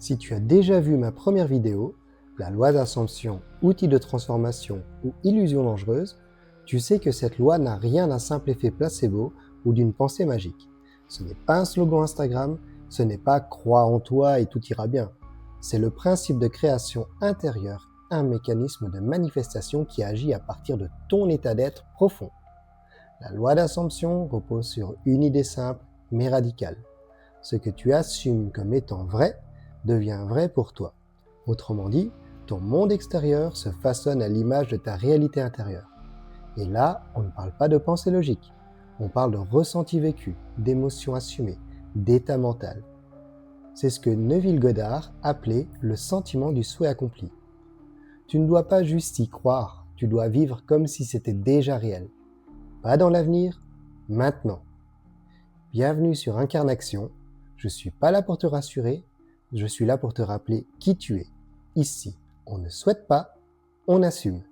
Si tu as déjà vu ma première vidéo, la loi d'Assomption, outil de transformation ou illusion dangereuse, tu sais que cette loi n'a rien d'un simple effet placebo ou d'une pensée magique. Ce n'est pas un slogan Instagram, ce n'est pas « crois en toi et tout ira bien ». C'est le principe de création intérieure, un mécanisme de manifestation qui agit à partir de ton état d'être profond. La loi d'Assomption repose sur une idée simple mais radicale. Ce que tu assumes comme étant vrai devient vrai pour toi. Autrement dit, ton monde extérieur se façonne à l'image de ta réalité intérieure. Et là, on ne parle pas de pensée logique, on parle de ressenti vécu, d'émotions assumées, d'état mental. C'est ce que Neville Goddard appelait le sentiment du souhait accompli. Tu ne dois pas juste y croire, tu dois vivre comme si c'était déjà réel. Pas dans l'avenir, maintenant. Bienvenue sur Incarnation, je suis pas là pour te rassurer, je suis là pour te rappeler qui tu es. Ici, on ne souhaite pas, on assume.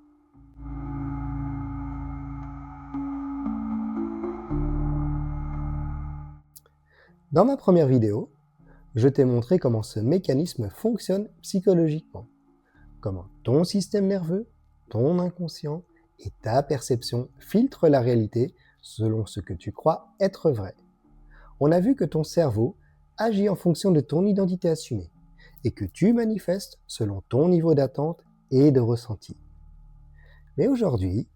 Dans ma première vidéo, je t'ai montré comment ce mécanisme fonctionne psychologiquement. Comment ton système nerveux, ton inconscient et ta perception filtrent la réalité selon ce que tu crois être vrai. On a vu que ton cerveau agit en fonction de ton identité assumée et que tu manifestes selon ton niveau d'attente et de ressenti. Mais aujourd'hui,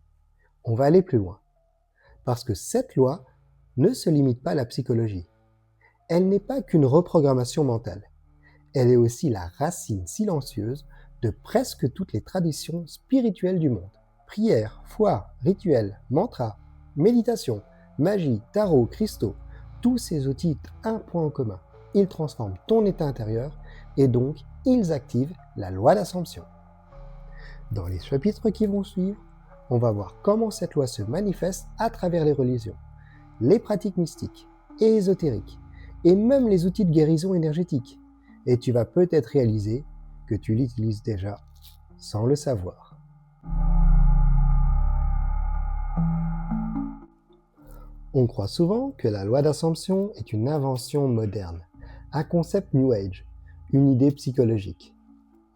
on va aller plus loin, parce que cette loi ne se limite pas à la psychologie. Elle n'est pas qu'une reprogrammation mentale. Elle est aussi la racine silencieuse de presque toutes les traditions spirituelles du monde. Prière, foi, rituels, mantras, méditation, magie, tarot, cristaux, tous ces outils ont un point en commun. Ils transforment ton état intérieur et donc ils activent la loi d'Assomption. Dans les chapitres qui vont suivre, on va voir comment cette loi se manifeste à travers les religions, les pratiques mystiques et ésotériques, et même les outils de guérison énergétique. Et tu vas peut-être réaliser que tu l'utilises déjà sans le savoir. On croit souvent que la loi d'Assomption est une invention moderne, un concept New Age, une idée psychologique.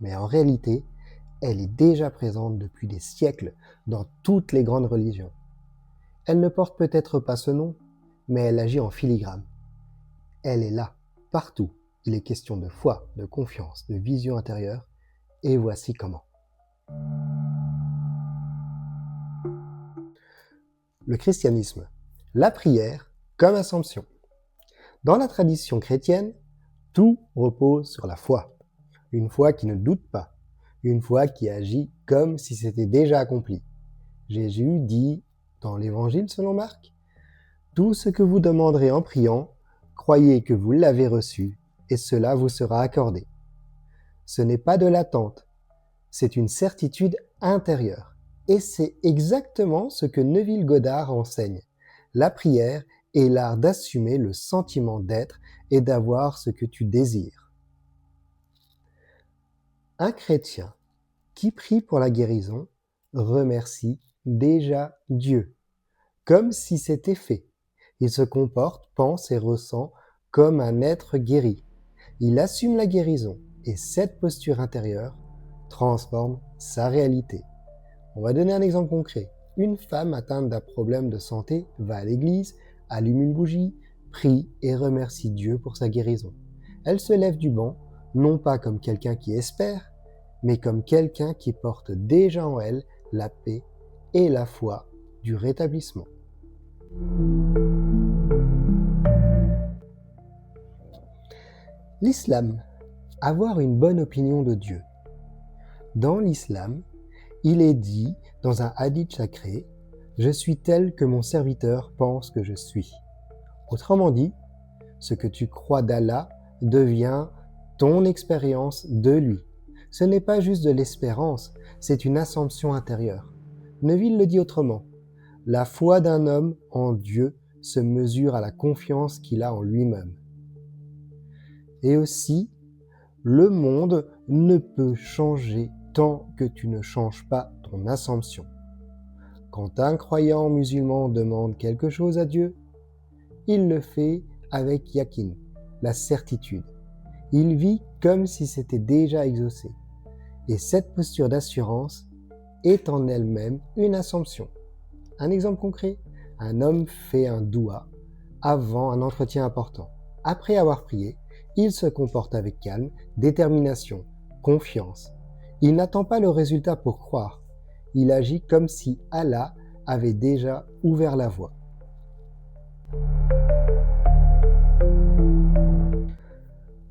Mais en réalité, elle est déjà présente depuis des siècles dans toutes les grandes religions. Elle ne porte peut-être pas ce nom, mais elle agit en filigrane. Elle est là, partout. Il est question de foi, de confiance, de vision intérieure, et voici comment. Le christianisme, la prière comme Assomption. Dans la tradition chrétienne, tout repose sur la foi. Une foi qui ne doute pas, une foi qui agit comme si c'était déjà accompli. Jésus dit dans l'Évangile selon Marc, « Tout ce que vous demanderez en priant, croyez que vous l'avez reçu, et cela vous sera accordé. » Ce n'est pas de l'attente, c'est une certitude intérieure. Et c'est exactement ce que Neville Goddard enseigne. La prière est l'art d'assumer le sentiment d'être et d'avoir ce que tu désires. Un chrétien qui prie pour la guérison remercie déjà Dieu, comme si c'était fait. Il se comporte, pense et ressent comme un être guéri. Il assume la guérison et cette posture intérieure transforme sa réalité. On va donner un exemple concret. Une femme atteinte d'un problème de santé va à l'église, allume une bougie, prie et remercie Dieu pour sa guérison. Elle se lève du banc, non pas comme quelqu'un qui espère, mais comme quelqu'un qui porte déjà en elle la paix et la foi du rétablissement. L'islam, avoir une bonne opinion de Dieu. Dans l'islam, il est dit dans un hadith sacré, « Je suis tel que mon serviteur pense que je suis ». Autrement dit, ce que tu crois d'Allah devient ton expérience de lui. Ce n'est pas juste de l'espérance, c'est une assomption intérieure. Neville le dit autrement, « La foi d'un homme en Dieu se mesure à la confiance qu'il a en lui-même. » Et aussi, le monde ne peut changer tant que tu ne changes pas ton assomption. Quand un croyant musulman demande quelque chose à Dieu, il le fait avec yakin, la certitude. Il vit comme si c'était déjà exaucé. Et cette posture d'assurance est en elle-même une assomption. Un exemple concret, un homme fait un doua avant un entretien important. Après avoir prié, il se comporte avec calme, détermination, confiance. Il n'attend pas le résultat pour croire. Il agit comme si Allah avait déjà ouvert la voie.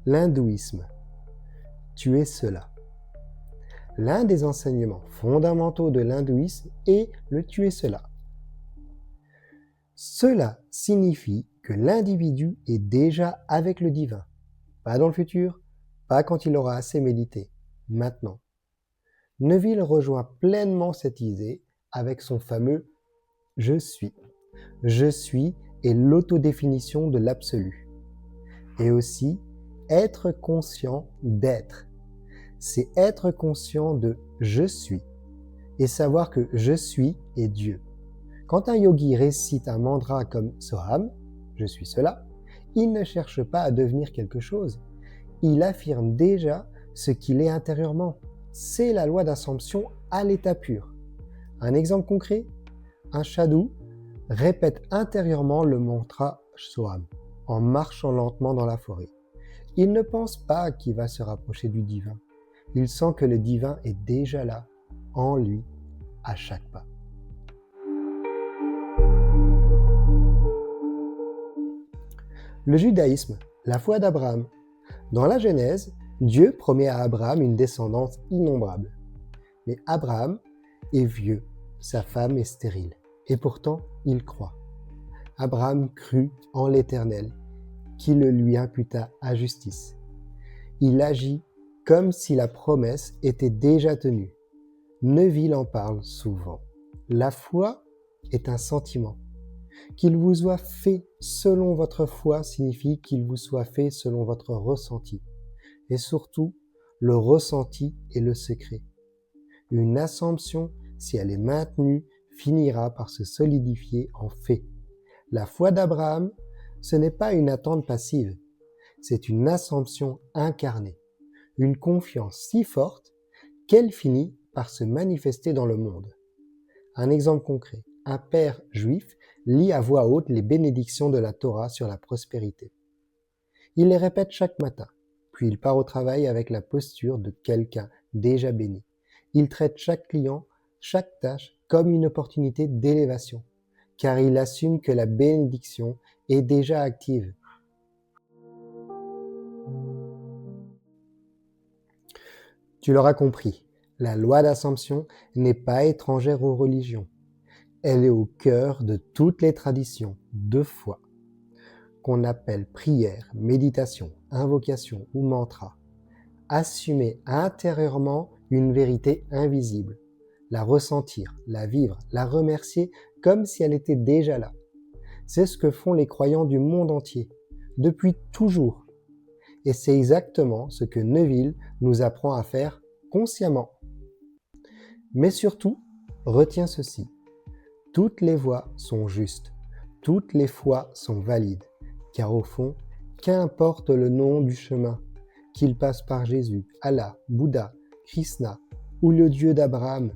L'hindouisme. Tu es cela. L'un des enseignements fondamentaux de l'hindouisme est le tu es cela. Cela signifie que l'individu est déjà avec le divin. Pas dans le futur, pas quand il aura assez médité, maintenant. Neville rejoint pleinement cette idée avec son fameux « Je suis ». Je suis est l'autodéfinition de l'absolu. Et aussi, être conscient d'être. C'est être conscient de « je suis » et savoir que « je suis » est Dieu. Quand un yogi récite un mantra comme Soham, je suis cela, il ne cherche pas à devenir quelque chose. Il affirme déjà ce qu'il est intérieurement. C'est la loi d'assomption à l'état pur. Un exemple concret, un sadhu répète intérieurement le mantra Soham en marchant lentement dans la forêt. Il ne pense pas qu'il va se rapprocher du divin. Il sent que le divin est déjà là, en lui, à chaque pas. Le judaïsme, la foi d'Abraham. Dans la Genèse, Dieu promet à Abraham une descendance innombrable. Mais Abraham est vieux, sa femme est stérile, et pourtant il croit. Abraham crut en l'Éternel, qui le lui imputa à justice. Il agit comme si la promesse était déjà tenue. Neville en parle souvent. La foi est un sentiment. Qu'il vous soit fait selon votre foi signifie qu'il vous soit fait selon votre ressenti. Et surtout, le ressenti est le secret. Une assomption, si elle est maintenue, finira par se solidifier en fait. La foi d'Abraham, ce n'est pas une attente passive, c'est une assomption incarnée, une confiance si forte qu'elle finit par se manifester dans le monde. Un exemple concret, un père juif lit à voix haute les bénédictions de la Torah sur la prospérité. Il les répète chaque matin, puis il part au travail avec la posture de quelqu'un déjà béni. Il traite chaque client, chaque tâche comme une opportunité d'élévation, car il assume que la bénédiction est déjà active. Tu l'auras compris, la loi d'Assomption n'est pas étrangère aux religions. Elle est au cœur de toutes les traditions de foi, qu'on appelle prière, méditation, invocation ou mantra. Assumer intérieurement une vérité invisible, la ressentir, la vivre, la remercier comme si elle était déjà là. C'est ce que font les croyants du monde entier, depuis toujours. Et c'est exactement ce que Neville nous apprend à faire consciemment. Mais surtout, retiens ceci. Toutes les voies sont justes, toutes les foi sont valides, car au fond, qu'importe le nom du chemin, qu'il passe par Jésus, Allah, Bouddha, Krishna ou le Dieu d'Abraham,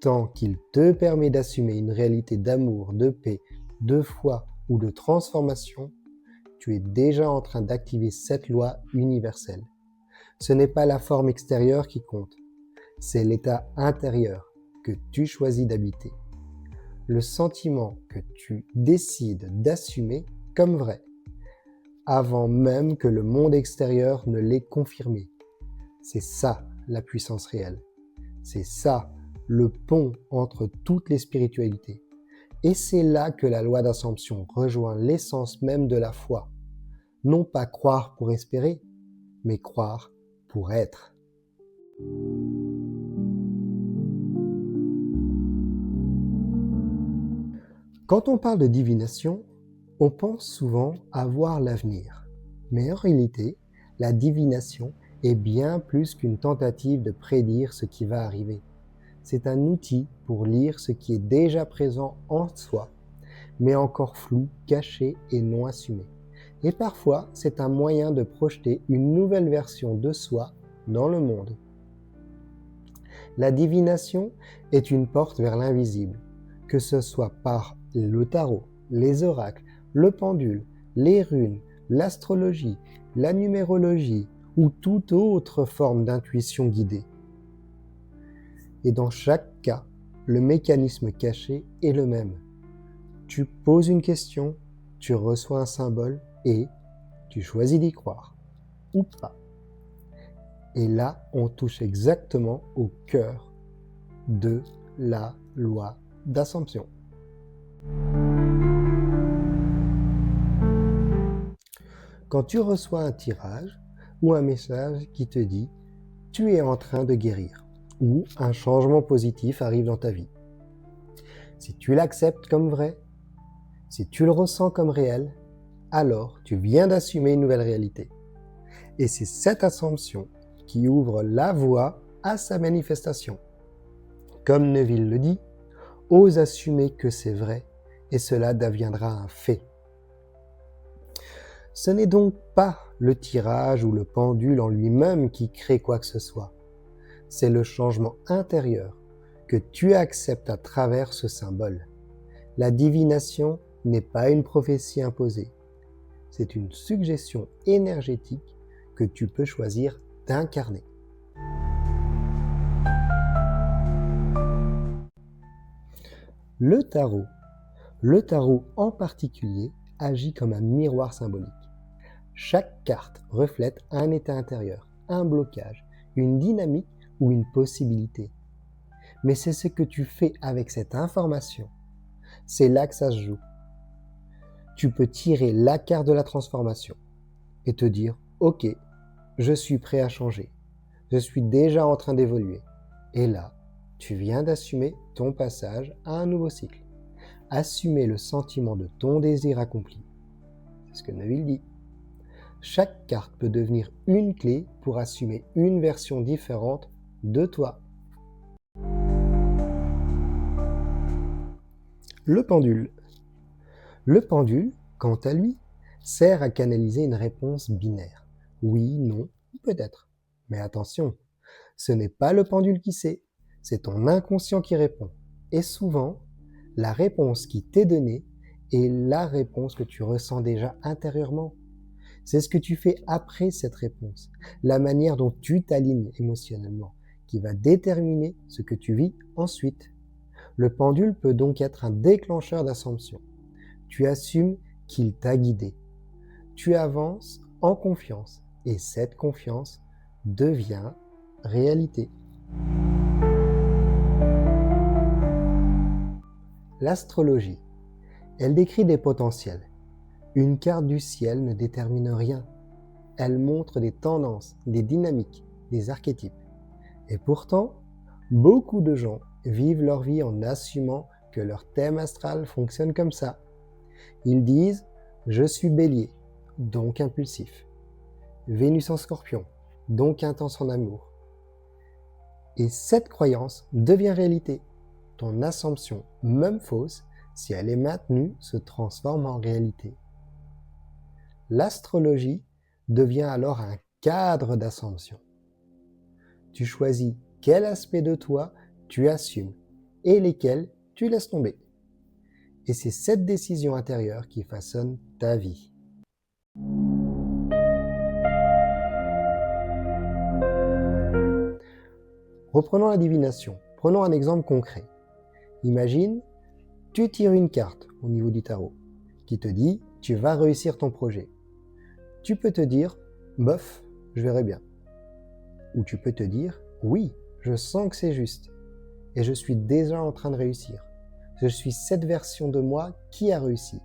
tant qu'il te permet d'assumer une réalité d'amour, de paix, de foi ou de transformation, tu es déjà en train d'activer cette loi universelle. Ce n'est pas la forme extérieure qui compte, c'est l'état intérieur que tu choisis d'habiter. Le sentiment que tu décides d'assumer comme vrai, avant même que le monde extérieur ne l'ait confirmé. C'est ça la puissance réelle. C'est ça le pont entre toutes les spiritualités. Et c'est là que la loi d'Assomption rejoint l'essence même de la foi. Non pas croire pour espérer, mais croire pour être. Quand on parle de divination, on pense souvent à voir l'avenir. Mais en réalité, la divination est bien plus qu'une tentative de prédire ce qui va arriver. C'est un outil pour lire ce qui est déjà présent en soi, mais encore flou, caché et non assumé. Et parfois, c'est un moyen de projeter une nouvelle version de soi dans le monde. La divination est une porte vers l'invisible, que ce soit par le tarot, les oracles, le pendule, les runes, l'astrologie, la numérologie ou toute autre forme d'intuition guidée. Et dans chaque cas, le mécanisme caché est le même. Tu poses une question, tu reçois un symbole et tu choisis d'y croire ou pas. Et là, on touche exactement au cœur de la loi d'Assomption. Quand tu reçois un tirage ou un message qui te dit « tu es en train de guérir » ou « un changement positif arrive dans ta vie », si tu l'acceptes comme vrai, si tu le ressens comme réel, alors tu viens d'assumer une nouvelle réalité. Et c'est cette assomption qui ouvre la voie à sa manifestation. Comme Neville le dit, ose assumer que c'est vrai et cela deviendra un fait. Ce n'est donc pas le tirage ou le pendule en lui-même qui crée quoi que ce soit. C'est le changement intérieur que tu acceptes à travers ce symbole. La divination n'est pas une prophétie imposée. C'est une suggestion énergétique que tu peux choisir d'incarner. Le tarot en particulier, agit comme un miroir symbolique. Chaque carte reflète un état intérieur, un blocage, une dynamique ou une possibilité. Mais c'est ce que tu fais avec cette information. C'est là que ça se joue. Tu peux tirer la carte de la transformation et te dire « Ok, je suis prêt à changer. Je suis déjà en train d'évoluer. » Et là, tu viens d'assumer ton passage à un nouveau cycle. Assumer le sentiment de ton désir accompli. C'est ce que Neville dit. Chaque carte peut devenir une clé pour assumer une version différente de toi. Le pendule. Le pendule, quant à lui, sert à canaliser une réponse binaire. Oui, non, peut-être. Mais attention, ce n'est pas le pendule qui sait, c'est ton inconscient qui répond. Et souvent, la réponse qui t'est donnée est la réponse que tu ressens déjà intérieurement. C'est ce que tu fais après cette réponse, la manière dont tu t'alignes émotionnellement, qui va déterminer ce que tu vis ensuite. Le pendule peut donc être un déclencheur d'assomption. Tu assumes qu'il t'a guidé. Tu avances en confiance et cette confiance devient réalité. L'astrologie, elle décrit des potentiels. Une carte du ciel ne détermine rien. Elle montre des tendances, des dynamiques, des archétypes. Et pourtant, beaucoup de gens vivent leur vie en assumant que leur thème astral fonctionne comme ça. Ils disent « je suis bélier, donc impulsif. Vénus en scorpion, donc intense en amour. » Et cette croyance devient réalité. Ton assomption, même fausse, si elle est maintenue, se transforme en réalité. L'astrologie devient alors un cadre d'assomption. Tu choisis quel aspect de toi tu assumes et lesquels tu laisses tomber. Et c'est cette décision intérieure qui façonne ta vie. Reprenons la divination. Prenons un exemple concret. Imagine, tu tires une carte au niveau du tarot qui te dit « tu vas réussir ton projet ». Tu peux te dire « bof, je verrai bien ». Ou tu peux te dire « oui, je sens que c'est juste et je suis déjà en train de réussir. Je suis cette version de moi qui a réussi. »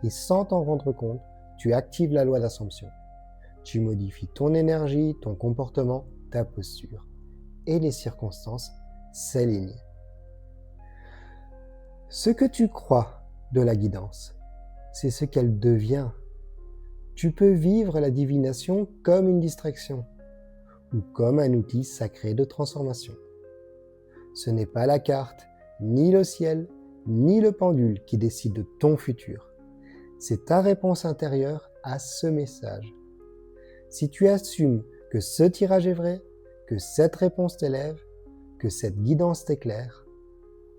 Et sans t'en rendre compte, tu actives la loi d'Assomption. Tu modifies ton énergie, ton comportement, ta posture. Et les circonstances s'alignent. Ce que tu crois de la guidance, c'est ce qu'elle devient. Tu peux vivre la divination comme une distraction ou comme un outil sacré de transformation. Ce n'est pas la carte, ni le ciel, ni le pendule qui décide de ton futur. C'est ta réponse intérieure à ce message. Si tu assumes que ce tirage est vrai, que cette réponse t'élève, que cette guidance t'éclaire,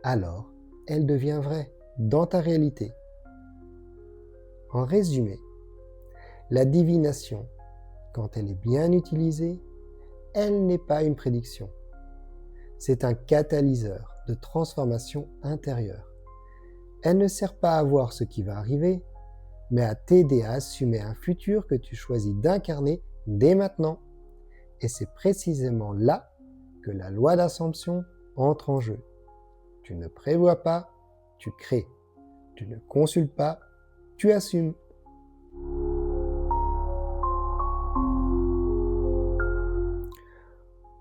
alors elle devient vraie dans ta réalité. En résumé, la divination, quand elle est bien utilisée, elle n'est pas une prédiction. C'est un catalyseur de transformation intérieure. Elle ne sert pas à voir ce qui va arriver, mais à t'aider à assumer un futur que tu choisis d'incarner dès maintenant. Et c'est précisément là que la loi d'Assomption entre en jeu. Tu ne prévois pas, tu crées. Tu ne consultes pas, tu assumes.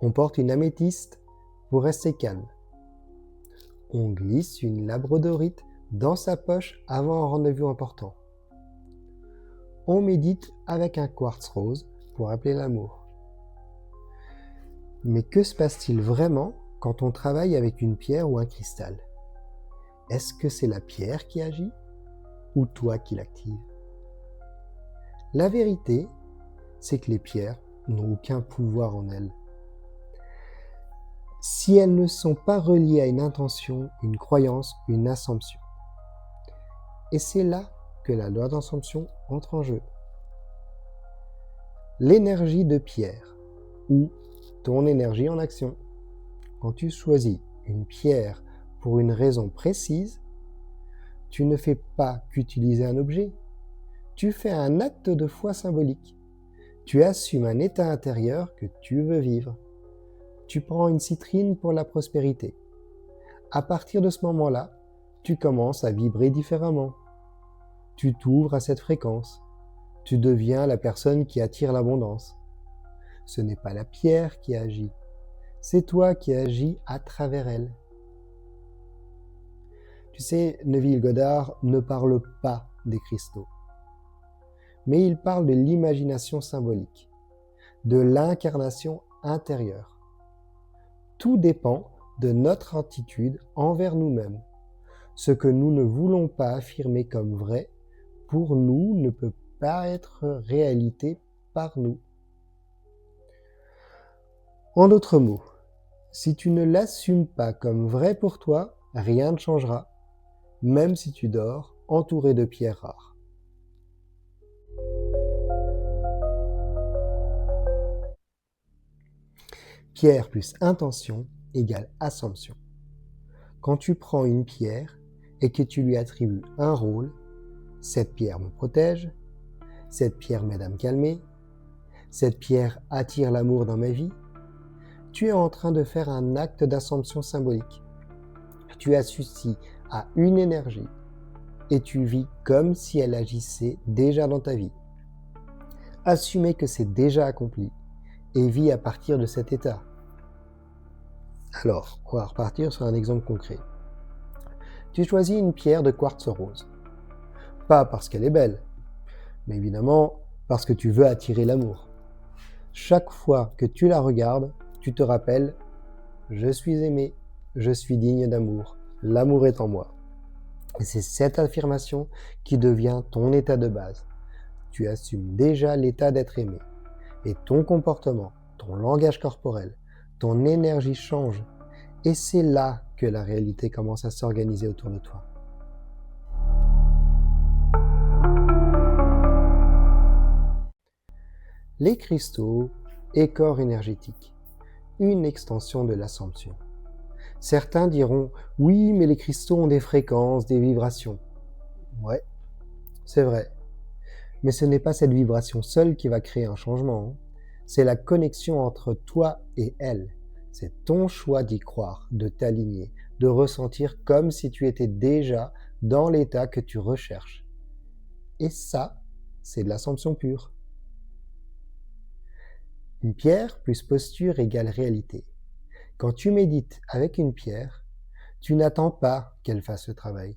On porte une améthyste pour rester calme. On glisse une labradorite dans sa poche avant un rendez-vous important. On médite avec un quartz rose pour appeler l'amour. Mais que se passe-t-il vraiment quand on travaille avec une pierre ou un cristal? Est-ce que c'est la pierre qui agit ou toi qui l'active? La vérité, c'est que les pierres n'ont aucun pouvoir en elles. Si elles ne sont pas reliées à une intention, une croyance, une assomption. Et c'est là que la loi d'Assomption entre en jeu. L'énergie de pierre, ou ton énergie en action. Quand tu choisis une pierre pour une raison précise, tu ne fais pas qu'utiliser un objet, tu fais un acte de foi symbolique. Tu assumes un état intérieur que tu veux vivre. Tu prends une citrine pour la prospérité. À partir de ce moment-là, tu commences à vibrer différemment. Tu t'ouvres à cette fréquence. Tu deviens la personne qui attire l'abondance. Ce n'est pas la pierre qui agit, c'est toi qui agis à travers elle. Tu sais, Neville Goddard ne parle pas des cristaux, mais il parle de l'imagination symbolique, de l'incarnation intérieure. Tout dépend de notre attitude envers nous-mêmes. Ce que nous ne voulons pas affirmer comme vrai, pour nous, ne peut pas être réalité par nous. En d'autres mots, si tu ne l'assumes pas comme vrai pour toi, rien ne changera, même si tu dors entouré de pierres rares. Pierre plus intention égale assomption. Quand tu prends une pierre et que tu lui attribues un rôle, cette pierre me protège, cette pierre m'aide à me calmer, cette pierre attire l'amour dans ma vie, tu es en train de faire un acte d'assomption symbolique. Tu associes à une énergie et tu vis comme si elle agissait déjà dans ta vie. Assumez que c'est déjà accompli et vis à partir de cet état. Alors, on va repartir sur un exemple concret. Tu choisis une pierre de quartz rose. Pas parce qu'elle est belle, mais évidemment parce que tu veux attirer l'amour. Chaque fois que tu la regardes, tu te rappelles « Je suis aimé, je suis digne d'amour, l'amour est en moi ». Et c'est cette affirmation qui devient ton état de base. Tu assumes déjà l'état d'être aimé. Et ton comportement, ton langage corporel, ton énergie change. Et c'est là que la réalité commence à s'organiser autour de toi. Les cristaux et corps énergétiques, une extension de l'assomption. Certains diront « Oui, mais les cristaux ont des fréquences, des vibrations. » Ouais, c'est vrai. Mais ce n'est pas cette vibration seule qui va créer un changement. C'est la connexion entre toi et elle. C'est ton choix d'y croire, de t'aligner, de ressentir comme si tu étais déjà dans l'état que tu recherches. Et ça, c'est de l'assomption pure. Une pierre plus posture égale réalité. Quand tu médites avec une pierre, tu n'attends pas qu'elle fasse le travail.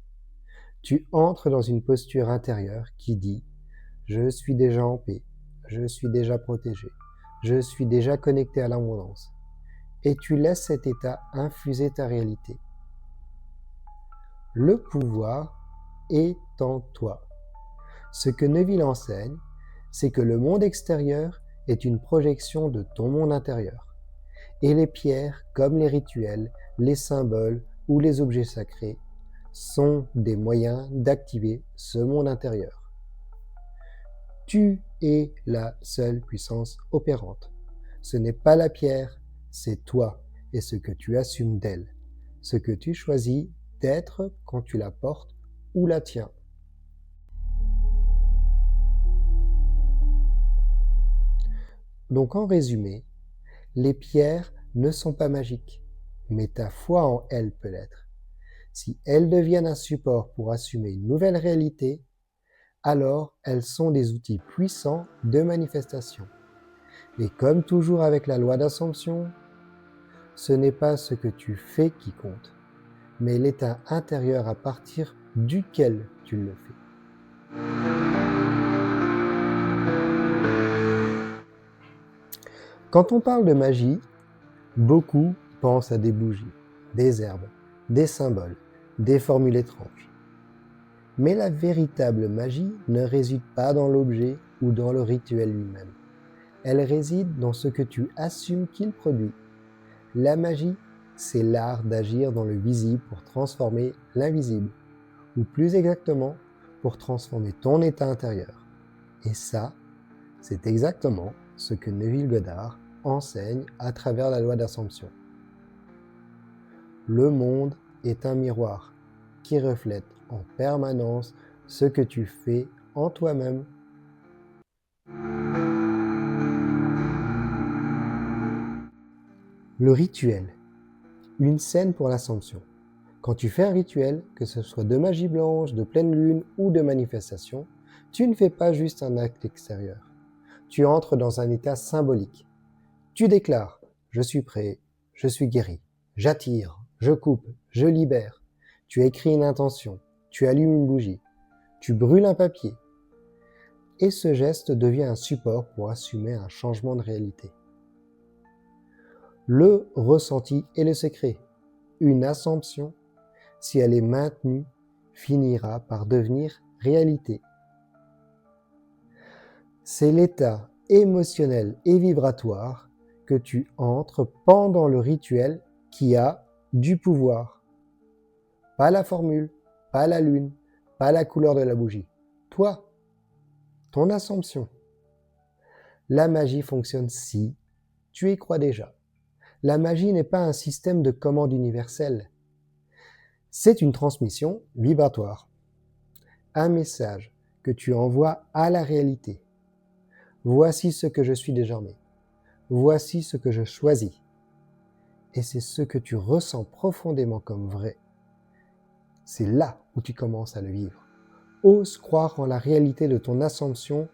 Tu entres dans une posture intérieure qui dit « Je suis déjà en paix, je suis déjà protégé, je suis déjà connecté à l'abondance ». Et tu laisses cet état infuser ta réalité. Le pouvoir est en toi. Ce que Neville enseigne, c'est que le monde extérieur est une projection de ton monde intérieur. Et les pierres, comme les rituels, les symboles ou les objets sacrés, sont des moyens d'activer ce monde intérieur. Tu es la seule puissance opérante. Ce n'est pas la pierre, c'est toi et ce que tu assumes d'elle, ce que tu choisis d'être quand tu la portes ou la tiens. Donc en résumé, les pierres ne sont pas magiques, mais ta foi en elles peut l'être. Si elles deviennent un support pour assumer une nouvelle réalité, alors elles sont des outils puissants de manifestation. Et comme toujours avec la loi d'Assomption, ce n'est pas ce que tu fais qui compte, mais l'état intérieur à partir duquel tu le fais. Quand on parle de magie, beaucoup pensent à des bougies, des herbes, des symboles, des formules étranges. Mais la véritable magie ne réside pas dans l'objet ou dans le rituel lui-même. Elle réside dans ce que tu assumes qu'il produit. La magie, c'est l'art d'agir dans le visible pour transformer l'invisible, ou plus exactement, pour transformer ton état intérieur. Et ça, c'est exactement ce que Neville Goddard enseigne à travers la loi d'Assomption. Le monde est un miroir qui reflète en permanence ce que tu fais en toi-même. Le rituel, une scène pour l'Assomption. Quand tu fais un rituel, que ce soit de magie blanche, de pleine lune ou de manifestation, tu ne fais pas juste un acte extérieur. Tu entres dans un état symbolique. Tu déclares « Je suis prêt, je suis guéri, j'attire, je coupe, je libère ». Tu écris une intention, tu allumes une bougie, tu brûles un papier. Et ce geste devient un support pour assumer un changement de réalité. Le ressenti est le secret. Une assomption, si elle est maintenue, finira par devenir réalité. C'est l'état émotionnel et vibratoire que tu entres pendant le rituel qui a du pouvoir. Pas la formule, pas la lune, pas la couleur de la bougie. Toi, ton assomption. La magie fonctionne si tu y crois déjà. La magie n'est pas un système de commande universelle. C'est une transmission vibratoire. Un message que tu envoies à la réalité. Voici ce que je suis désormais. Voici ce que je choisis. Et c'est ce que tu ressens profondément comme vrai. C'est là où tu commences à le vivre. Ose croire en la réalité de ton assomption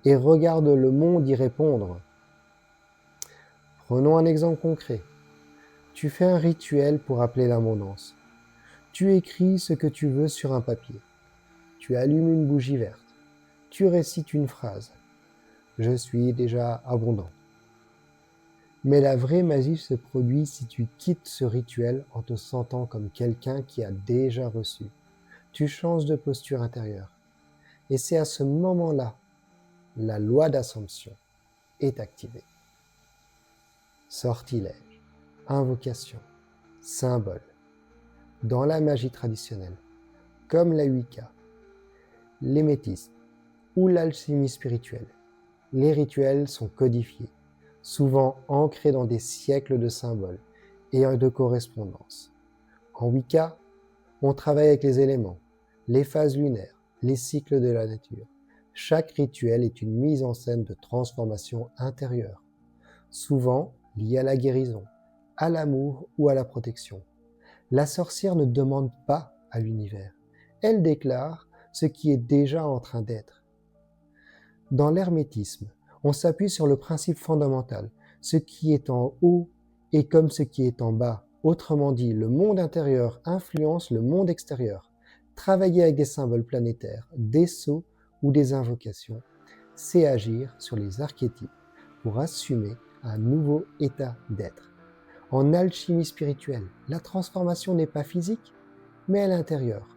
et regarde le monde y répondre. Prenons un exemple concret. Tu fais un rituel pour appeler l'abondance. Tu écris ce que tu veux sur un papier. Tu allumes une bougie verte. Tu récites une phrase. Je suis déjà abondant. Mais la vraie magie se produit si tu quittes ce rituel en te sentant comme quelqu'un qui a déjà reçu. Tu changes de posture intérieure. Et c'est à ce moment-là, la loi d'Assomption est activée. Sortilège, invocation, symbole. Dans la magie traditionnelle, comme la Wicca, l'émétisme ou l'alchimie spirituelle, les rituels sont codifiés, souvent ancrés dans des siècles de symboles et de correspondances. En Wicca, on travaille avec les éléments, les phases lunaires, les cycles de la nature. Chaque rituel est une mise en scène de transformation intérieure, souvent liée à la guérison, à l'amour ou à la protection. La sorcière ne demande pas à l'univers, elle déclare ce qui est déjà en train d'être. Dans l'hermétisme, on s'appuie sur le principe fondamental, ce qui est en haut est comme ce qui est en bas. Autrement dit, le monde intérieur influence le monde extérieur. Travailler avec des symboles planétaires, des sceaux ou des invocations, c'est agir sur les archétypes pour assumer un nouveau état d'être. En alchimie spirituelle, la transformation n'est pas physique, mais à l'intérieur.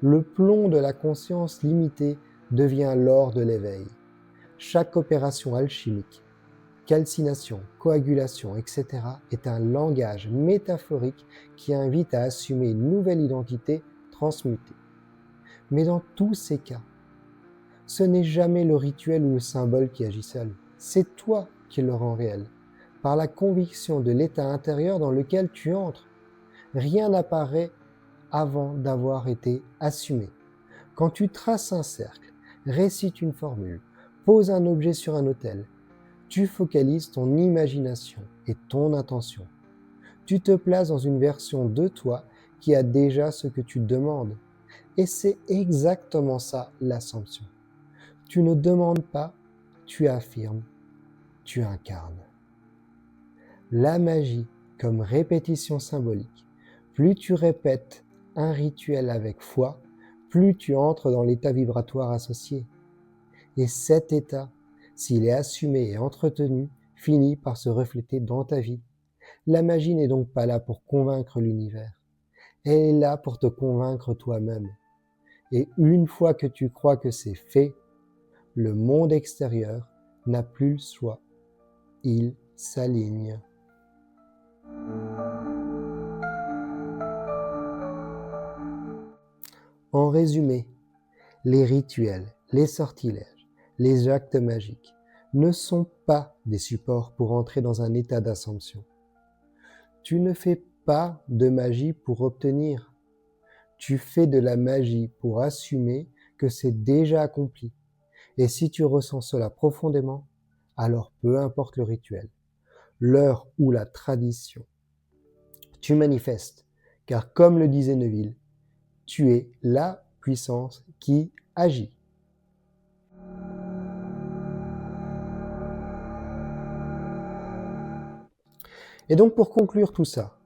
Le plomb de la conscience limitée devient l'or de l'éveil. Chaque opération alchimique, calcination, coagulation, etc. est un langage métaphorique qui invite à assumer une nouvelle identité transmutée. Mais dans tous ces cas, ce n'est jamais le rituel ou le symbole qui agit seul, c'est toi qui le rend réel, par la conviction de l'état intérieur dans lequel tu entres. Rien n'apparaît avant d'avoir été assumé. Quand tu traces un cercle, récites une formule, poses un objet sur un autel, tu focalises ton imagination et ton intention. Tu te places dans une version de toi qui a déjà ce que tu demandes. Et c'est exactement ça l'ascension. Tu ne demandes pas, tu affirmes, tu incarnes. La magie comme répétition symbolique. Plus tu répètes un rituel avec foi, plus tu entres dans l'état vibratoire associé. Et cet état, s'il est assumé et entretenu, finit par se refléter dans ta vie. La magie n'est donc pas là pour convaincre l'univers. Elle est là pour te convaincre toi-même. Et une fois que tu crois que c'est fait, le monde extérieur n'a plus le choix. Il s'aligne. En résumé, les rituels, les sortilèges, les actes magiques ne sont pas des supports pour entrer dans un état d'ascension. Tu ne fais pas de magie pour obtenir. Tu fais de la magie pour assumer que c'est déjà accompli. Et si tu ressens cela profondément, alors peu importe le rituel, l'heure ou la tradition, tu manifestes, car comme le disait Neville, tu es la puissance qui agit. Et donc pour conclure tout ça,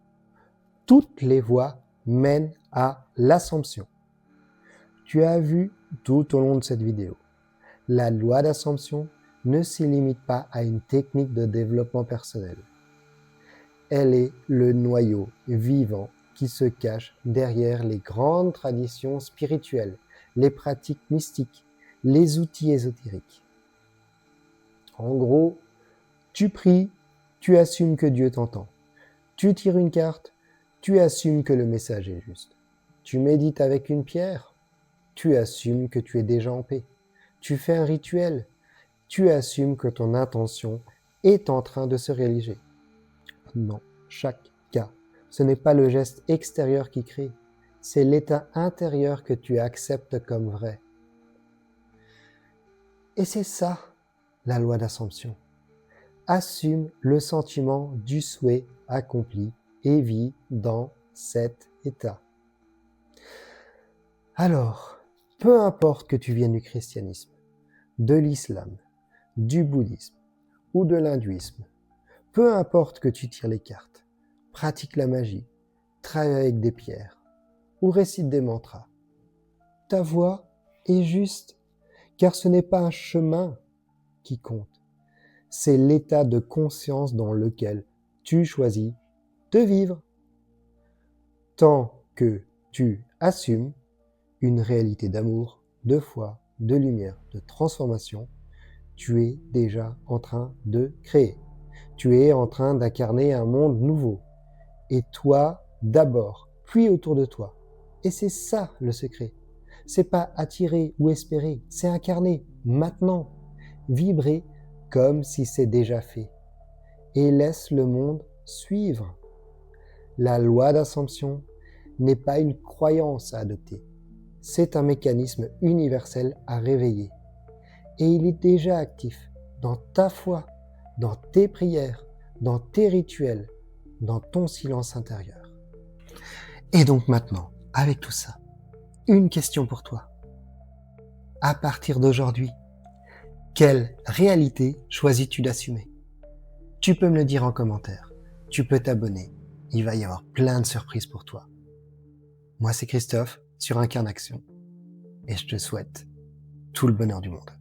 toutes les voies mènent à l'assomption. Tu as vu tout au long de cette vidéo, la loi d'assomption ne se limite pas à une technique de développement personnel. Elle est le noyau vivant qui se cache derrière les grandes traditions spirituelles, les pratiques mystiques, les outils ésotériques. En gros, tu pries, tu assumes que Dieu t'entend. Tu tires une carte, tu assumes que le message est juste. Tu médites avec une pierre, tu assumes que tu es déjà en paix. Tu fais un rituel, tu assumes que ton intention est en train de se réaliser. Dans chaque cas, ce n'est pas le geste extérieur qui crée, c'est l'état intérieur que tu acceptes comme vrai. Et c'est ça, la loi d'assomption. Assume le sentiment du souhait accompli et vis dans cet état. Alors, peu importe que tu viennes du christianisme, de l'islam, du bouddhisme ou de l'hindouisme, peu importe que tu tires les cartes, pratique la magie, travaille avec des pierres ou récite des mantras, ta voie est juste, car ce n'est pas un chemin qui compte, c'est l'état de conscience dans lequel tu choisis de vivre. Tant que tu assumes une réalité d'amour, de foi, de lumière, de transformation, tu es déjà en train de créer. Tu es en train d'incarner un monde nouveau. Et toi, d'abord, puis autour de toi. Et c'est ça le secret. C'est pas attirer ou espérer, c'est incarner maintenant. Vibrer comme si c'est déjà fait. Et laisse le monde suivre. La loi d'assomption n'est pas une croyance à adopter. C'est un mécanisme universel à réveiller. Et il est déjà actif dans ta foi, dans tes prières, dans tes rituels, dans ton silence intérieur. Et donc maintenant, avec tout ça, une question pour toi. À partir d'aujourd'hui, quelle réalité choisis-tu d'assumer ? Tu peux me le dire en commentaire. Tu peux t'abonner. Il va y avoir plein de surprises pour toi. Moi, c'est Christophe sur Incarnation. Et je te souhaite tout le bonheur du monde.